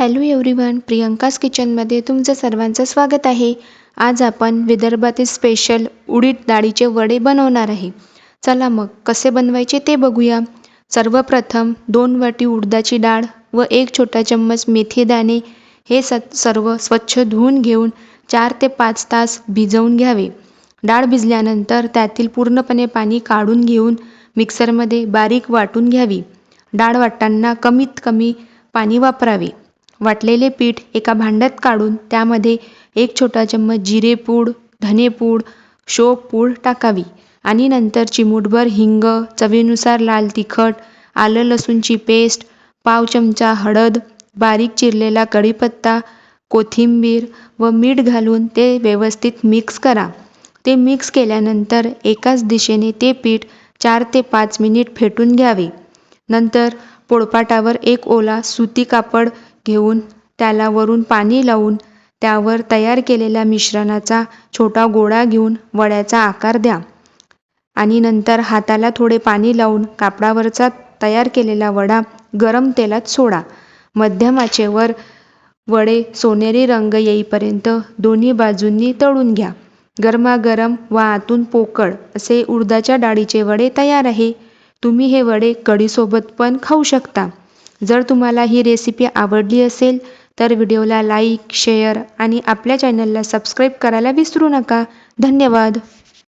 Hello everyone, Priyanka's किचनमध्ये तुमचं सर्वांचं स्वागत आहे. आज आपण विदर्भातील स्पेशल उडीद डाळीचे वडे बनवणार आहे. चला मग कसे बनवायचे ते बघूया. सर्वप्रथम 2 वाटी उडदाची डाळ व 1 छोटा चम्मच मेथी दाणे हे सर्व स्वच्छ धुवून घेऊन 4 ते 5 तास भिजवून घ्यावे. डाळ भिजल्यानंतर त्यातील पूर्णपणे पाणी काढून घेऊन मिक्सरमध्ये बारीक वाटून घ्यावी. डाळ वाटताना कमीत कमी पाणी वापरावे. वाटलेले पीठ एका भांड्यात काढून त्यामध्ये 1 छोटा चम्मच जिरेपूड, धनेपूड, शोपपूड टाकावी आणि नंतर चिमूटभर हिंग, चवीनुसार लाल तिखट, आलं लसूणची पेस्ट, पाव चमचा हळद, बारीक चिरलेला कढीपत्ता, कोथिंबीर व मीठ घालून ते व्यवस्थित मिक्स करा. ते मिक्स केल्यानंतर एकाच दिशेने ते पीठ 4 ते 5 मिनिट फेटून घ्यावे. नंतर पोळपाटावर एक ओला सुती कापड घेऊन त्याला वरून पाणी लावून त्यावर तयार केलेल्या मिश्रणाचा छोटा गोळा घेऊन वड्याचा आकार द्या आणि नंतर हाताला थोडे पाणी लावून कापडावरचा तयार केलेला वडा गरम तेलात सोडा. मध्यम आचेवर वडे सोनेरी रंग येईपर्यंत दोन्ही बाजूंनी तळून घ्या. गरमागरम व आतून पोकळ असे उडदाच्या डाळीचे वडे तयार आहे. तुम्ही हे वडे कढीसोबत पण खाऊ शकता. जर तुम्हाला ही रेसिपी आवडली असेल तर व्हिडिओला लाईक, शेअर आणि आपल्या चॅनलला सबस्क्राईब करायला विसरू नका. धन्यवाद.